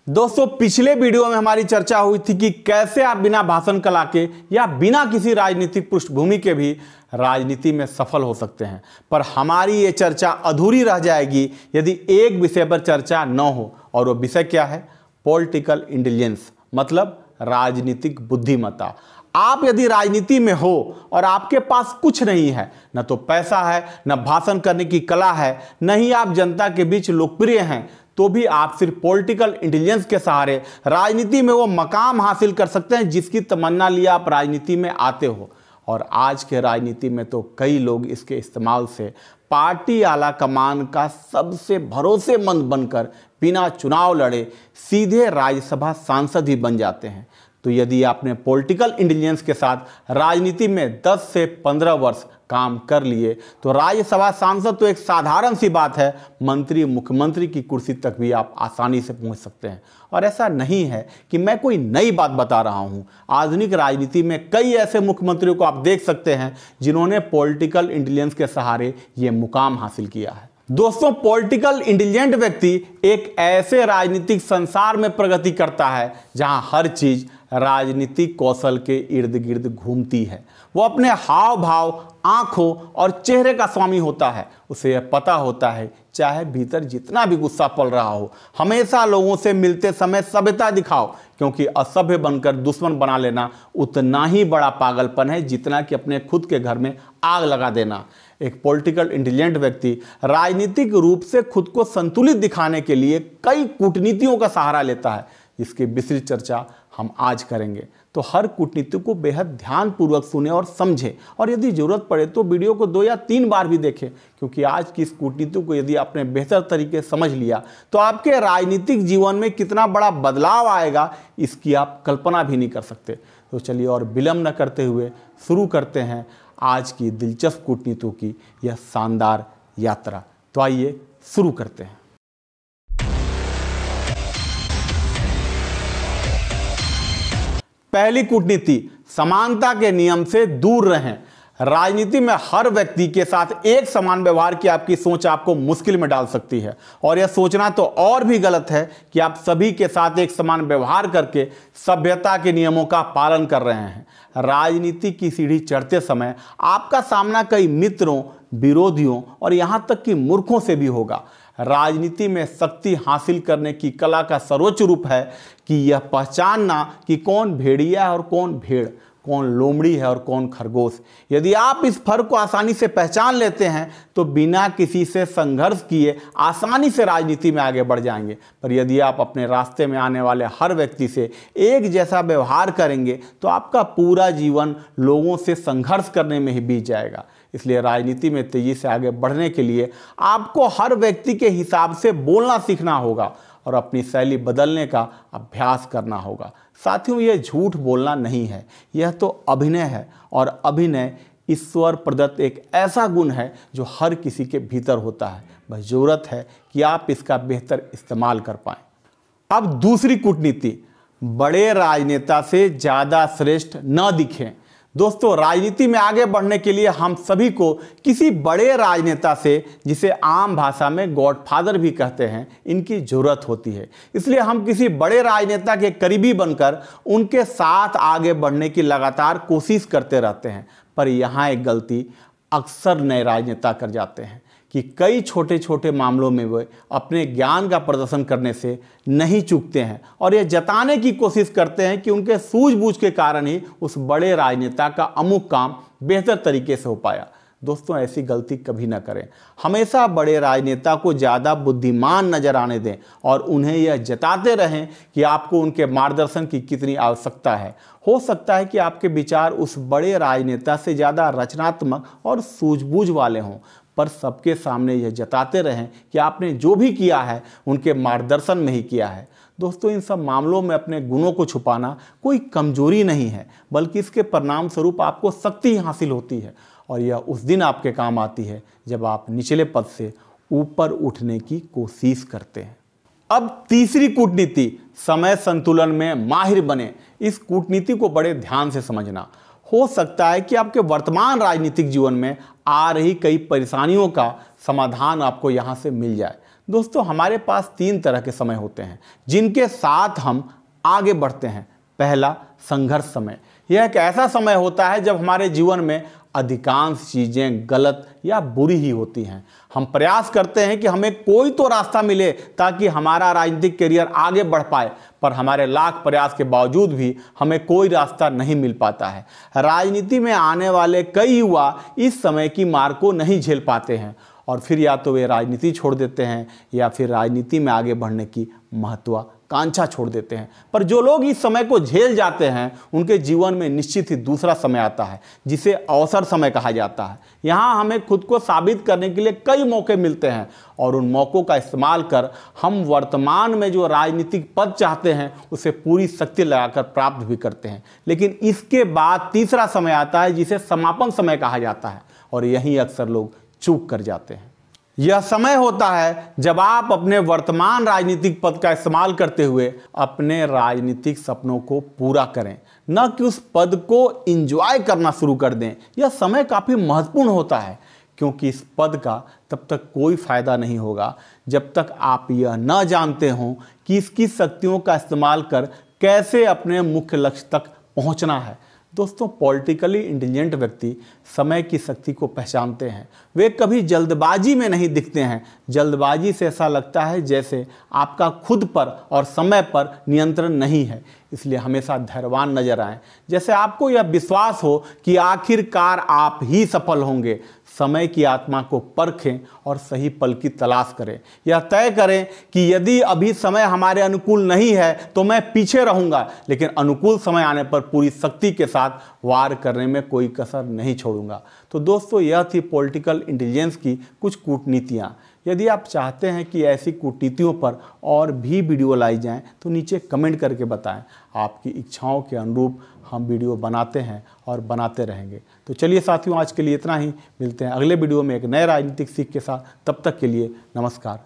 दोस्तों, पिछले वीडियो में हमारी चर्चा हुई थी कि कैसे आप बिना भाषण कला के या बिना किसी राजनीतिक पृष्ठभूमि के भी राजनीति में सफल हो सकते हैं। पर हमारी ये चर्चा अधूरी रह जाएगी यदि एक विषय पर चर्चा न हो, और वो विषय क्या है? पॉलिटिकल इंटेलिजेंस, मतलब राजनीतिक बुद्धिमत्ता। आप यदि राजनीति में हो और आपके पास कुछ नहीं है, न तो पैसा है, न भाषण करने की कला है, न ही आप जनता के बीच लोकप्रिय हैं, तो भी आप सिर्फ पॉलिटिकल इंटेलिजेंस के सहारे राजनीति में वो मकाम हासिल कर सकते हैं जिसकी तमन्ना लिए आप राजनीति में आते हो। और आज के राजनीति में तो कई लोग इसके इस्तेमाल से पार्टी आला कमान का सबसे भरोसेमंद बनकर बिना चुनाव लड़े सीधे राज्यसभा सांसद ही बन जाते हैं। तो यदि आपने पॉलिटिकल इंटेलिजेंस के साथ राजनीति में 10 से 15 वर्ष काम कर लिए तो राज्यसभा सांसद तो एक साधारण सी बात है, मंत्री मुख्यमंत्री की कुर्सी तक भी आप आसानी से पहुंच सकते हैं। और ऐसा नहीं है कि मैं कोई नई बात बता रहा हूं। आधुनिक राजनीति में कई ऐसे मुख्यमंत्रियों को आप देख सकते हैं जिन्होंने पॉलिटिकल इंटेलिजेंस के सहारे ये मुकाम हासिल किया है। दोस्तों, पॉलिटिकल इंटेलिजेंट व्यक्ति एक ऐसे राजनीतिक संसार में प्रगति करता है जहां हर चीज राजनीतिक कौशल के इर्द गिर्द घूमती है। वो अपने हाव भाव, आंखों और चेहरे का स्वामी होता है। उसे यह पता होता है चाहे भीतर जितना भी गुस्सा पल रहा हो, हमेशा लोगों से मिलते समय सभ्यता दिखाओ, क्योंकि असभ्य बनकर दुश्मन बना लेना उतना ही बड़ा पागलपन है जितना कि अपने खुद के घर में आग लगा देना। एक पॉलिटिकल इंटेलिजेंट व्यक्ति राजनीतिक रूप से खुद को संतुलित दिखाने के लिए कई कूटनीतियों का सहारा लेता है, जिसकी विस्तृत चर्चा हम आज करेंगे। तो हर कूटनीति को बेहद ध्यानपूर्वक सुने और समझें, और यदि जरूरत पड़े तो वीडियो को 2 या 3 बार भी देखें, क्योंकि आज की इस कूटनीति को यदि आपने बेहतर तरीके से समझ लिया तो आपके राजनीतिक जीवन में कितना बड़ा बदलाव आएगा इसकी आप कल्पना भी नहीं कर सकते। तो चलिए और विलंब न करते हुए शुरू करते हैं आज की दिलचस्प कूटनीतियों की यह शानदार यात्रा। तो आइए शुरू करते हैं। पहली कूटनीति, समानता के नियम से दूर रहें। राजनीति में हर व्यक्ति के साथ एक समान व्यवहार की आपकी सोच आपको मुश्किल में डाल सकती है, और यह सोचना तो और भी गलत है कि आप सभी के साथ एक समान व्यवहार करके सभ्यता के नियमों का पालन कर रहे हैं। राजनीति की सीढ़ी चढ़ते समय आपका सामना कई मित्रों, विरोधियों और यहाँ तक कि मूर्खों से भी होगा। राजनीति में शक्ति हासिल करने की कला का सर्वोच्च रूप है कि यह पहचानना कि कौन भेड़िया है और कौन भेड़, कौन लोमड़ी है और कौन खरगोश। यदि आप इस फर्क को आसानी से पहचान लेते हैं तो बिना किसी से संघर्ष किए आसानी से राजनीति में आगे बढ़ जाएंगे। पर यदि आप अपने रास्ते में आने वाले हर व्यक्ति से एक जैसा व्यवहार करेंगे तो आपका पूरा जीवन लोगों से संघर्ष करने में ही बीत जाएगा। इसलिए राजनीति में तेजी से आगे बढ़ने के लिए आपको हर व्यक्ति के हिसाब से बोलना सीखना होगा और अपनी शैली बदलने का अभ्यास करना होगा। साथियों, यह झूठ बोलना नहीं है, यह तो अभिनय है, और अभिनय ईश्वर प्रदत्त एक ऐसा गुण है जो हर किसी के भीतर होता है। बस जरूरत है कि आप इसका बेहतर इस्तेमाल कर पाएं। अब दूसरी कूटनीति, बड़े राजनेता से ज़्यादा श्रेष्ठ न दिखें। दोस्तों, राजनीति में आगे बढ़ने के लिए हम सभी को किसी बड़े राजनेता से, जिसे आम भाषा में गॉडफादर भी कहते हैं, इनकी जरूरत होती है। इसलिए हम किसी बड़े राजनेता के करीबी बनकर उनके साथ आगे बढ़ने की लगातार कोशिश करते रहते हैं। पर यहाँ एक गलती अक्सर नए राजनेता कर जाते हैं कि कई छोटे छोटे मामलों में वे अपने ज्ञान का प्रदर्शन करने से नहीं चूकते हैं और ये जताने की कोशिश करते हैं कि उनके सूझबूझ के कारण ही उस बड़े राजनेता का अमुक काम बेहतर तरीके से हो पाया। दोस्तों, ऐसी गलती कभी ना करें। हमेशा बड़े राजनेता को ज़्यादा बुद्धिमान नजर आने दें और उन्हें यह जताते रहें कि आपको उनके मार्गदर्शन की कितनी आवश्यकता है। हो सकता है कि आपके विचार उस बड़े राजनेता से ज़्यादा रचनात्मक और सूझबूझ वाले हों, पर सबके सामने यह जताते रहें कि आपने जो भी किया है उनके मार्गदर्शन में ही किया है। दोस्तों, इन सब मामलों में अपने गुणों को छुपाना कोई कमजोरी नहीं है, बल्कि इसके परिणाम स्वरूप आपको शक्ति हासिल होती है, और यह उस दिन आपके काम आती है जब आप निचले पद से ऊपर उठने की कोशिश करते हैं। अब तीसरी कूटनीति, समय संतुलन में माहिर बने। इस कूटनीति को बड़े ध्यान से समझना। हो सकता है कि आपके वर्तमान राजनीतिक जीवन में आ रही कई परेशानियों का समाधान आपको यहाँ से मिल जाए। दोस्तों, हमारे पास 3 तरह के समय होते हैं जिनके साथ हम आगे बढ़ते हैं। पहला, संघर्ष समय। यह एक ऐसा समय होता है जब हमारे जीवन में अधिकांश चीज़ें गलत या बुरी ही होती हैं। हम प्रयास करते हैं कि हमें कोई तो रास्ता मिले ताकि हमारा राजनीतिक करियर आगे बढ़ पाए, पर हमारे लाख प्रयास के बावजूद भी हमें कोई रास्ता नहीं मिल पाता है। राजनीति में आने वाले कई युवा इस समय की मार को नहीं झेल पाते हैं और फिर या तो वे राजनीति छोड़ देते हैं या फिर राजनीति में आगे बढ़ने की महत्वाकांक्षा छोड़ देते हैं। पर जो लोग इस समय को झेल जाते हैं उनके जीवन में निश्चित ही दूसरा समय आता है जिसे अवसर समय कहा जाता है। यहाँ हमें खुद को साबित करने के लिए कई मौके मिलते हैं और उन मौक़ों का इस्तेमाल कर हम वर्तमान में जो राजनीतिक पद चाहते हैं उसे पूरी शक्ति लगाकर प्राप्त भी करते हैं। लेकिन इसके बाद तीसरा समय आता है जिसे समापन समय कहा जाता है और यहीं अक्सर लोग चूक कर जाते हैं। यह समय होता है जब आप अपने वर्तमान राजनीतिक पद का इस्तेमाल करते हुए अपने राजनीतिक सपनों को पूरा करें, न कि उस पद को एंजॉय करना शुरू कर दें। यह समय काफ़ी महत्वपूर्ण होता है क्योंकि इस पद का तब तक कोई फायदा नहीं होगा जब तक आप यह न जानते हों कि इसकी शक्तियों का इस्तेमाल कर कैसे अपने मुख्य लक्ष्य तक पहुंचना है। दोस्तों, पॉलिटिकली इंटेलिजेंट व्यक्ति समय की शक्ति को पहचानते हैं। वे कभी जल्दबाजी में नहीं दिखते हैं। जल्दबाजी से ऐसा लगता है जैसे आपका खुद पर और समय पर नियंत्रण नहीं है, इसलिए हमेशा धैर्यवान नजर आएं, जैसे आपको यह विश्वास हो कि आखिरकार आप ही सफल होंगे। समय की आत्मा को परखें और सही पल की तलाश करें। यह तय करें कि यदि अभी समय हमारे अनुकूल नहीं है तो मैं पीछे रहूंगा, लेकिन अनुकूल समय आने पर पूरी शक्ति के साथ वार करने में कोई कसर नहीं छोड़ूंगा। तो दोस्तों, यह थी पॉलिटिकल इंटेलिजेंस की कुछ कूटनीतियाँ। यदि आप चाहते हैं कि ऐसी कूटनीतियों पर और भी वीडियो लाई जाएं तो नीचे कमेंट करके बताएं। आपकी इच्छाओं के अनुरूप हम वीडियो बनाते हैं और बनाते रहेंगे। तो चलिए साथियों, आज के लिए इतना ही। मिलते हैं अगले वीडियो में एक नए राजनीतिक सीख के साथ। तब तक के लिए नमस्कार।